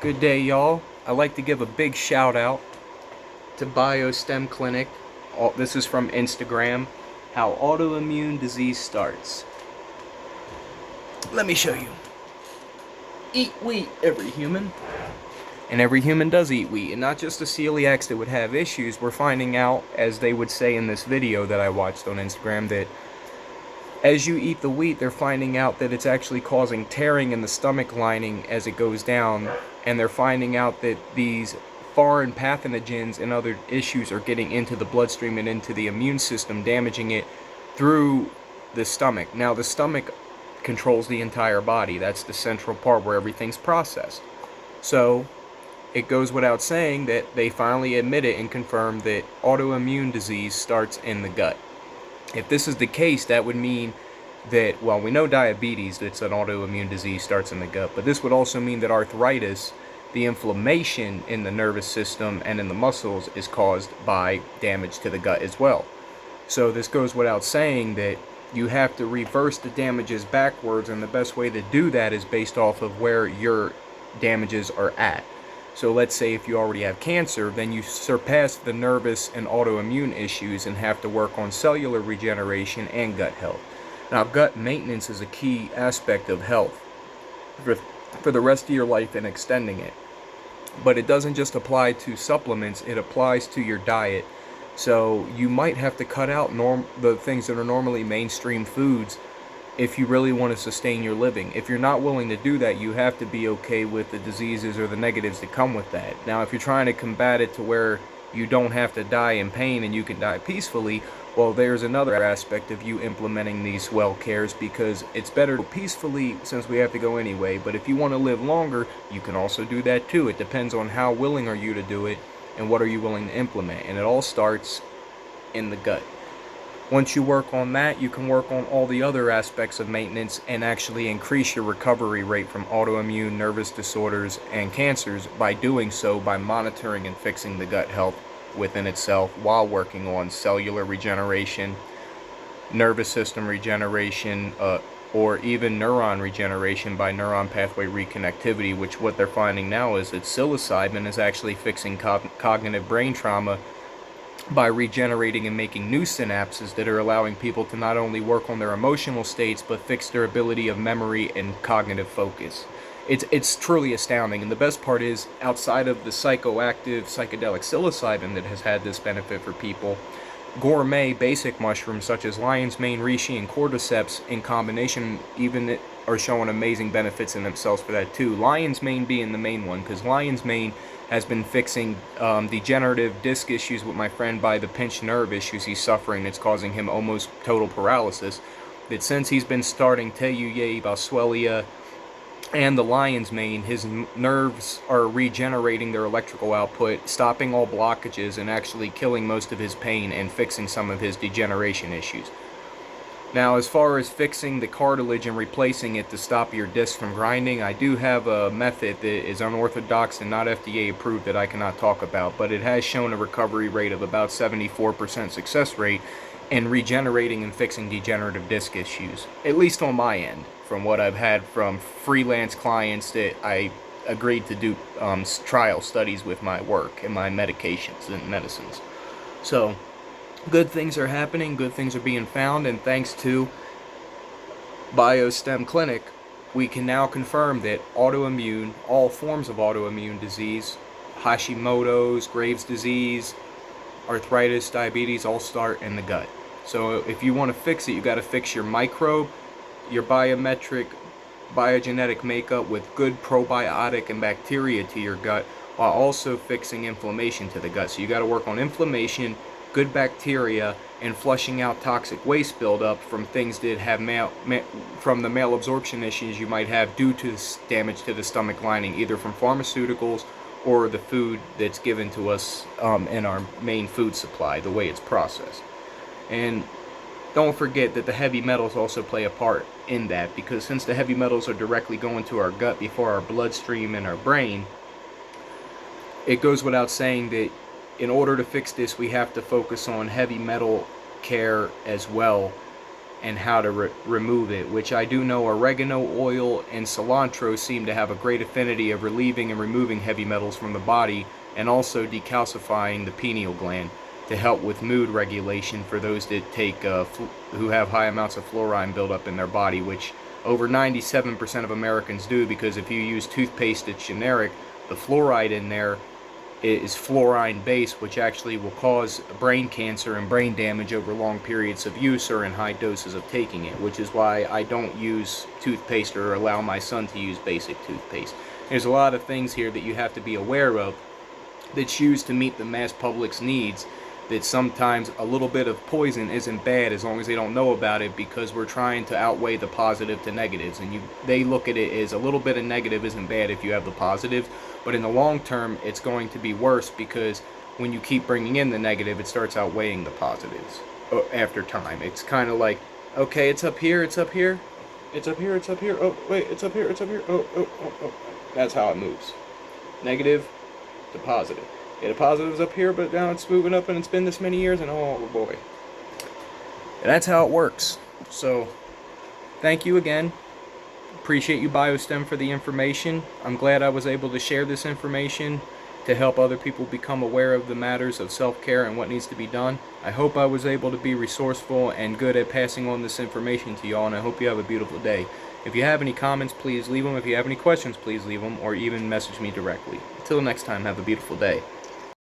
Good day, y'all. I'd like to give a big shout out to BioStem Clinic. This is from Instagram. How autoimmune disease starts. Let me show you. Eat wheat, every human. And every human does eat wheat, and not just the celiacs that would have issues. We're finding out, as they would say in this video that I watched on Instagram, that as you eat the wheat, they're finding out that it's actually causing tearing in the stomach lining as it goes down, and they're finding out that these foreign pathogens and other issues are getting into the bloodstream and into the immune system, damaging it through the stomach. Now, the stomach controls the entire body. That's the central part where everything's processed. So, it goes without saying that they finally admit it and confirm that autoimmune disease starts in the gut. If this is the case, that would mean that, well, we know diabetes, that's an autoimmune disease, starts in the gut, but this would also mean that arthritis, the inflammation in the nervous system and in the muscles, is caused by damage to the gut as well. So this goes without saying that you have to reverse the damages backwards, and the best way to do that is based off of where your damages are at. So let's say if you already have cancer, then you surpass the nervous and autoimmune issues and have to work on cellular regeneration and gut health. Now, gut maintenance is a key aspect of health for the rest of your life and extending it. But it doesn't just apply to supplements, it applies to your diet. So you might have to cut out the things that are normally mainstream foods if you really want to sustain your living. If you're not willing to do that, you have to be okay with the diseases or the negatives that come with that. Now, if you're trying to combat it to where you don't have to die in pain and you can die peacefully, well, there's another aspect of you implementing these well cares, because it's better to peacefully since we have to go anyway. But if you want to live longer, you can also do that too. It depends on how willing are you to do it and what are you willing to implement. And it all starts in the gut. Once you work on that, you can work on all the other aspects of maintenance and actually increase your recovery rate from autoimmune nervous disorders and cancers by doing so, by monitoring and fixing the gut health within itself while working on cellular regeneration, nervous system regeneration, or even neuron regeneration by neuron pathway reconnectivity, which what they're finding now is that psilocybin is actually fixing cognitive brain trauma by regenerating and making new synapses that are allowing people to not only work on their emotional states but fix their ability of memory and cognitive focus. It's truly astounding, and the best part is, outside of the psychoactive psychedelic psilocybin that has had this benefit for people, gourmet basic mushrooms such as lion's mane, reishi, and cordyceps in combination even are showing amazing benefits in themselves for that too. Lion's mane being the main one, because lion's mane has been fixing degenerative disc issues with my friend by the pinched nerve issues he's suffering that's causing him almost total paralysis. That since he's been starting Teyuye, Boswellia, and the lion's mane, his nerves are regenerating their electrical output, stopping all blockages, and actually killing most of his pain and fixing some of his degeneration issues. Now, as far as fixing the cartilage and replacing it to stop your disc from grinding, I do have a method that is unorthodox and not FDA approved that I cannot talk about, but it has shown a recovery rate of about 74% success rate in regenerating and fixing degenerative disc issues, at least on my end, from what I've had from freelance clients that I agreed to do trial studies with my work and my medications and medicines. So, good things are happening, good things are being found, and thanks to BioStem Clinic, we can now confirm that autoimmune, all forms of autoimmune disease, Hashimoto's, Graves' disease, arthritis, diabetes, all start in the gut. So if you want to fix it, you got to fix your microbe, your biometric, biogenetic makeup with good probiotic and bacteria to your gut, while also fixing inflammation to the gut. So you got to work on inflammation, good bacteria, and flushing out toxic waste buildup from things that have from the malabsorption issues you might have due to damage to the stomach lining, either from pharmaceuticals or the food that's given to us in our main food supply, the way it's processed. And don't forget that the heavy metals also play a part in that, because since the heavy metals are directly going to our gut before our bloodstream and our brain, it goes without saying that in order to fix this, we have to focus on heavy metal care as well and how to remove it, which I do know oregano oil and cilantro seem to have a great affinity of relieving and removing heavy metals from the body, and also decalcifying the pineal gland to help with mood regulation for those that take who have high amounts of fluoride buildup in their body, which over 97% of Americans do, because if you use toothpaste that's generic, the fluoride in there is fluorine based, which actually will cause brain cancer and brain damage over long periods of use or in high doses of taking it, which is why I don't use toothpaste or allow my son to use basic toothpaste. There's a lot of things here that you have to be aware of that's used to meet the mass public's needs, that sometimes a little bit of poison isn't bad as long as they don't know about it, because we're trying to outweigh the positive to negatives, and they look at it as a little bit of negative isn't bad if you have the positives, but in the long term it's going to be worse, because when you keep bringing in the negative, it starts outweighing the positives after time. It's kind of like, okay, it's up here, it's up here, it's up here, it's up here, oh wait, it's up here, it's up here, oh. That's how it moves. Negative to positive. Yeah, the positive's up here, but now it's moving up and it's been this many years, and oh boy. And that's how it works. So, thank you again. Appreciate you, BioStem, for the information. I'm glad I was able to share this information to help other people become aware of the matters of self-care and what needs to be done. I hope I was able to be resourceful and good at passing on this information to y'all, and I hope you have a beautiful day. If you have any comments, please leave them. If you have any questions, please leave them, or even message me directly. Until next time, have a beautiful day.